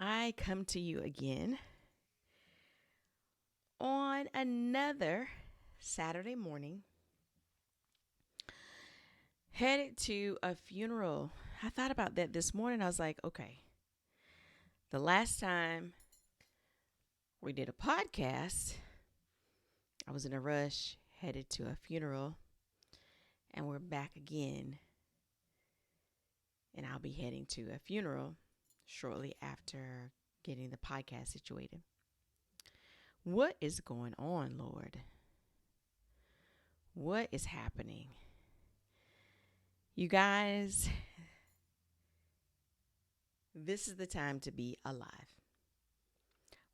I come to you again on another Saturday morning, headed to a funeral. I thought about that this morning. I was like, okay, the last time we did a podcast, I was in a rush, headed to a funeral, and we're back again. And I'll be heading to a funeral shortly after getting the podcast situated. What is going on, Lord? What is happening? You guys, this is the time to be alive.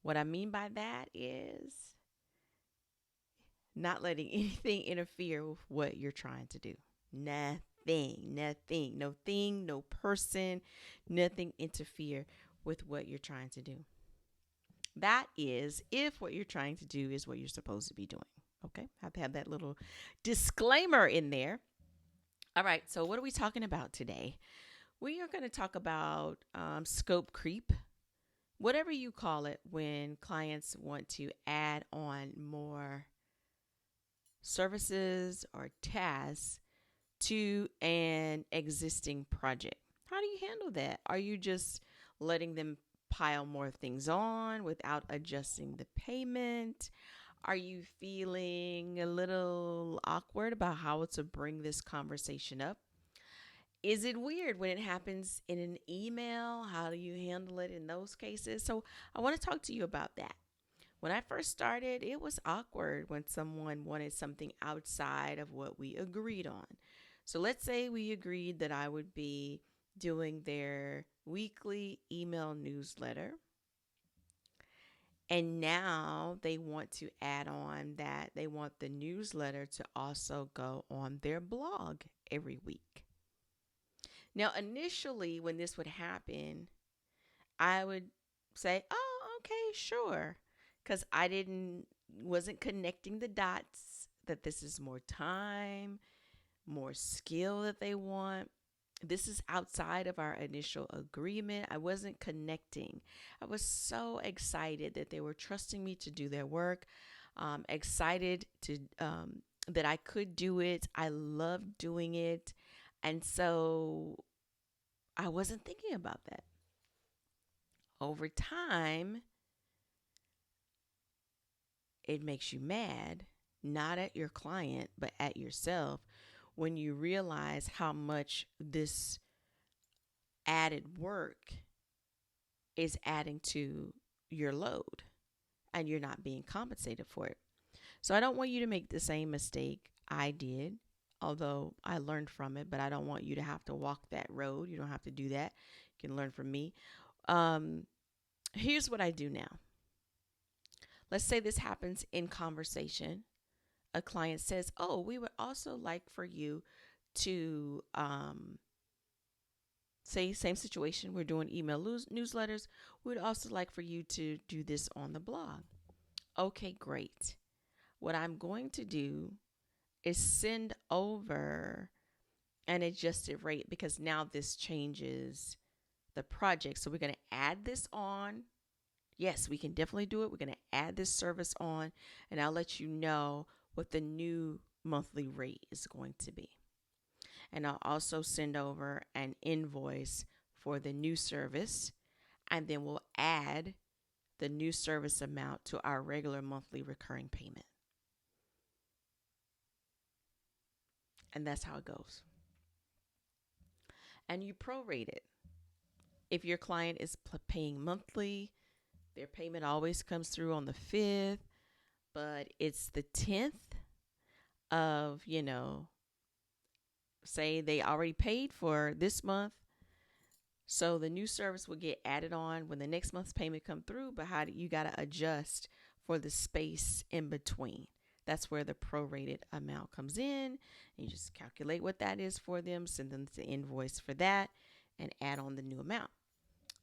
What I mean by that is not letting anything interfere with what you're trying to do. Nothing, no thing, no person, nothing interfere with what you're trying to do. That is if what you're trying to do is what you're supposed to be doing. Okay, I have to have that little disclaimer in there. All right, so what are we talking about today? We are going to talk about scope creep, whatever you call it, when clients want to add on more services or tasks to an existing project. How do you handle that? Are you just letting them pile more things on without adjusting the payment? Are you feeling a little awkward about how to bring this conversation up? Is it weird when it happens in an email? How do you handle it in those cases? So, I want to talk to you about that. When I first started, it was awkward when someone wanted something outside of what we agreed on. So, let's say we agreed that I would be doing their weekly email newsletter. And now they want to add on that they want the newsletter to also go on their blog every week. Now, initially, when this would happen, I would say, "Oh, okay, sure," because wasn't connecting the dots that this is more time, more skill that they want. This is outside of our initial agreement. I wasn't connecting. I was so excited that they were trusting me to do their work. Excited to that I could do it. I loved doing it. And so I wasn't thinking about that. Over time, it makes you mad, not at your client, but at yourself when you realize how much this added work is adding to your load and you're not being compensated for it. So I don't want you to make the same mistake I did, although I learned from it, but I don't want you to have to walk that road. You don't have to do that. You can learn from me. Here's what I do now. Let's say this happens in conversation. A client says, "Oh, we would also like for you to say same situation. We're doing email newsletters. We'd also like for you to do this on the blog." Okay, great. What I'm going to do is send over an adjusted rate because now this changes the project. So we're going to add this on. Yes, we can definitely do it. We're going to add this service on, and I'll let you know what the new monthly rate is going to be. And I'll also send over an invoice for the new service, and then we'll add the new service amount to our regular monthly recurring payment. And that's how it goes. And you prorate it. If your client is paying monthly, their payment always comes through on the 5th, but it's the 10th of, say they already paid for this month. So the new service will get added on when the next month's payment come through, but you got to adjust for the space in between. That's where the prorated amount comes in. And you just calculate what that is for them, send them the invoice for that, and add on the new amount.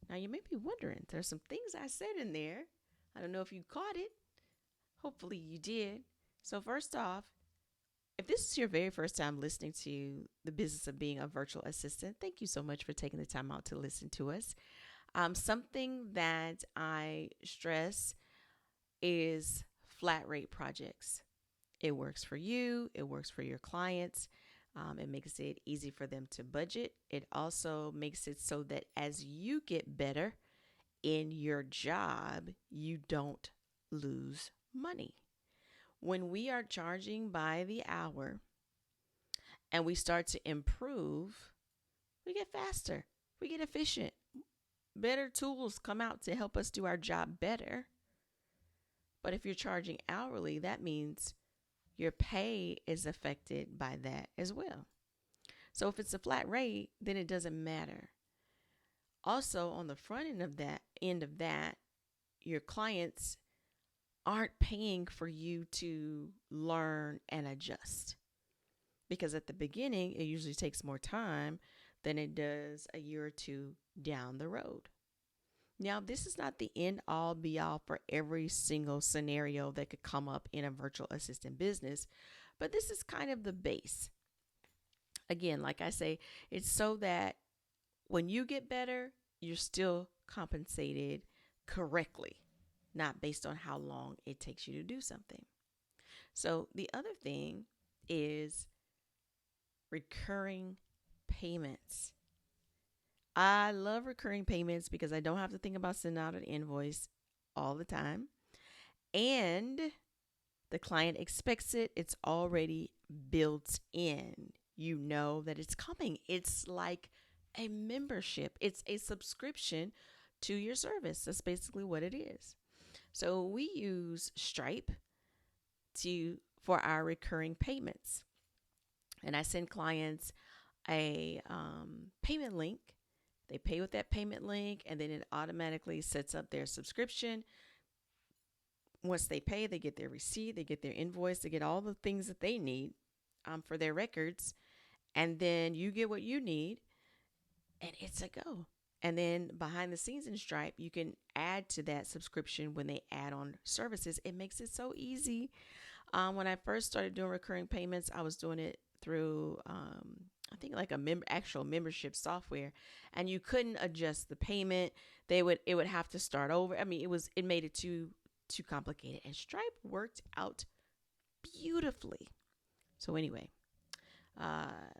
Now, you may be wondering, there's some things I said in there. I don't know if you caught it. Hopefully you did. So first off, if this is your very first time listening to the business of being a virtual assistant, thank you so much for taking the time out to listen to us. Something that I stress is flat rate projects. It works for you, it works for your clients. It makes it easy for them to budget. It also makes it so that as you get better in your job, you don't lose money. When we are charging by the hour and we start to improve, we get faster, we get efficient. Better tools come out to help us do our job better. But if you're charging hourly, that means your pay is affected by that as well. So if it's a flat rate, then it doesn't matter. Also, on the front end of that, your clients aren't paying for you to learn and adjust. Because at the beginning, it usually takes more time than it does a year or two down the road. Now, this is not the end all be all for every single scenario that could come up in a virtual assistant business, but this is kind of the base. Again, like I say, it's so that when you get better, you're still compensated correctly, not based on how long it takes you to do something. So, the other thing is recurring payments. I love recurring payments because I don't have to think about sending out an invoice all the time. And the client expects it, it's already built in. You know that it's coming. It's like a membership, it's a subscription to your service. That's basically what it is. So we use Stripe to for our recurring payments. And I send clients a payment link. They pay with that payment link, and then it automatically sets up their subscription. Once they pay, they get their receipt, they get their invoice, they get all the things that they need for their records. And then you get what you need, and it's a go. And then behind the scenes in Stripe, you can add to that subscription when they add on services. It makes it so easy. When I first started doing recurring payments, I was doing it through I think like a actual membership software, and you couldn't adjust the payment. It would have to start over. I mean, it made it too complicated, and Stripe worked out beautifully. So anyway,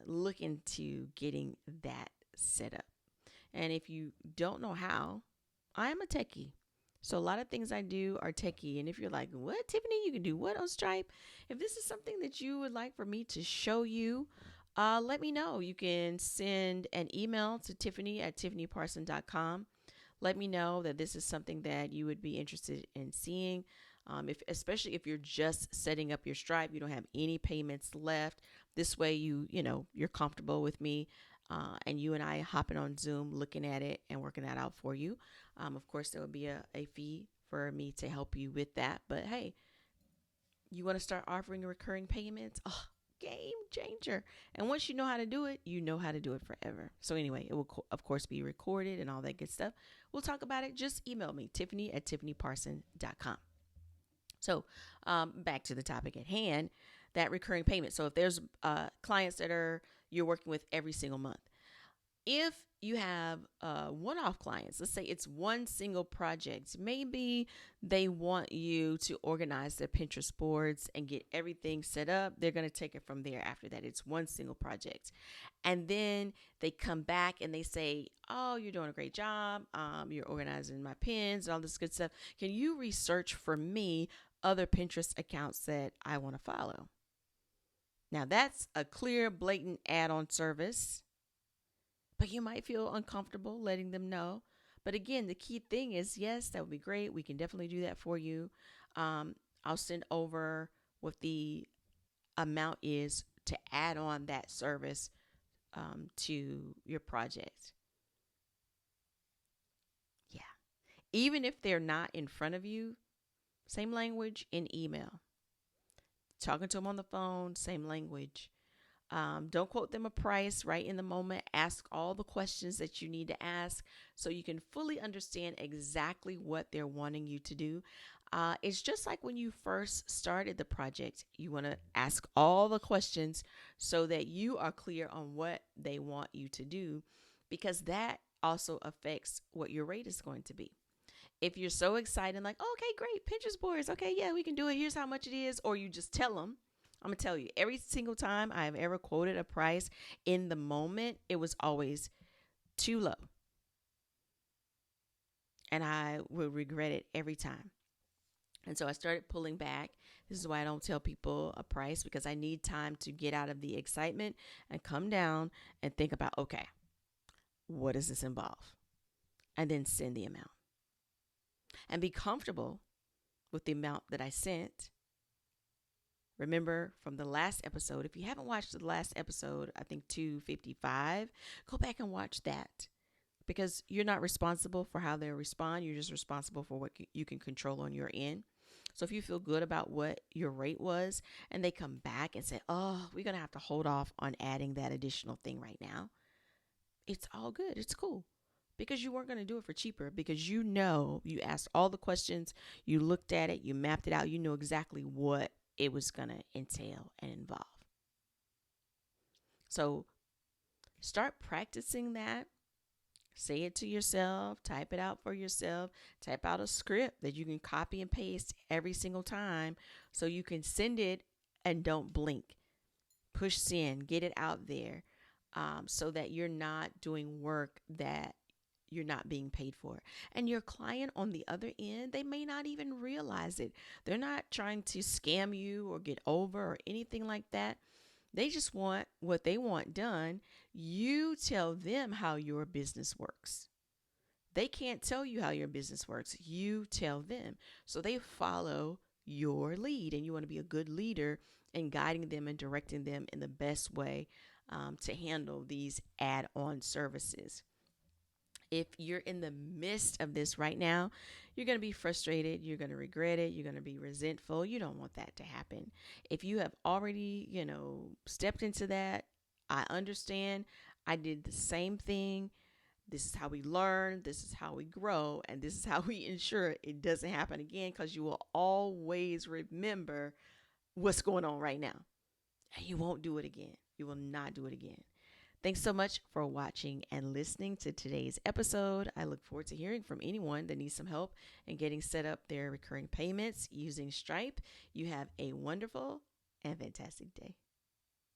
look into getting that set up. And if you don't know how, I am a techie. So a lot of things I do are techie. And if you're like, what, Tiffany, you can do what on Stripe? If this is something that you would like for me to show you, let me know. You can send an email to Tiffany@tiffanyparson.com. Let me know that this is something that you would be interested in seeing. Especially if you're just setting up your Stripe, you don't have any payments left. This way, you're comfortable with me, and you and I hopping on Zoom, looking at it and working that out for you. Of course, there would be a fee for me to help you with that. But hey, you want to start offering recurring payments? Oh, game changer. And once you know how to do it, you know how to do it forever. So anyway, it will of course be recorded and all that good stuff. We'll talk about it. Just email me, Tiffany@tiffanyparson.com. So back to the topic at hand, that recurring payment. So if there's clients that you're working with every single month, if you have one-off clients, let's say it's one single project, maybe they want you to organize their Pinterest boards and get everything set up. They're going to take it from there after that. It's one single project. And then they come back and they say, oh, you're doing a great job. You're organizing my pins and all this good stuff. Can you research for me other Pinterest accounts that I want to follow? Now, that's a clear, blatant add-on service, but you might feel uncomfortable letting them know. But again, the key thing is, yes, that would be great. We can definitely do that for you. I'll send over what the amount is to add on that service to your project. Yeah. Even if they're not in front of you, same language in email. Talking to them on the phone, same language. Don't quote them a price right in the moment. Ask all the questions that you need to ask so you can fully understand exactly what they're wanting you to do. It's just like when you first started the project. You want to ask all the questions so that you are clear on what they want you to do, because that also affects what your rate is going to be. If you're so excited, like, oh, okay, great, Pinterest boards, okay, yeah, we can do it. Here's how much it is. Or you just tell them, I'm going to tell you, every single time I have ever quoted a price in the moment, it was always too low. And I would regret it every time. And so I started pulling back. This is why I don't tell people a price, because I need time to get out of the excitement and come down and think about, okay, what does this involve? And then send the amount and be comfortable with the amount that I sent. Remember from the last episode, if you haven't watched the last episode, I think 255, go back and watch that, because you're not responsible for how they respond. You're just responsible for what you can control on your end. So if you feel good about what your rate was and they come back and say, oh, we're going to have to hold off on adding that additional thing right now, it's all good. It's cool, because you weren't going to do it for cheaper, because you asked all the questions, you looked at it, you mapped it out, you know exactly what it was going to entail and involve. So start practicing that. Say it to yourself, type it out for yourself, type out a script that you can copy and paste every single time so you can send it and don't blink. Push send, get it out there, so that you're not doing work that you're not being paid for. And your client on the other end, they may not even realize it. They're not trying to scam you or get over or anything like that. They just want what they want done. You tell them how your business works. They can't tell you how your business works. You tell them. So they follow your lead, and you want to be a good leader in guiding them and directing them in the best way to handle these add on services. If you're in the midst of this right now, you're going to be frustrated. You're going to regret it. You're going to be resentful. You don't want that to happen. If you have already, stepped into that, I understand. I did the same thing. This is how we learn. This is how we grow. And this is how we ensure it doesn't happen again, because you will always remember what's going on right now. And you won't do it again. You will not do it again. Thanks so much for watching and listening to today's episode. I look forward to hearing from anyone that needs some help in getting set up their recurring payments using Stripe. You have a wonderful and fantastic day.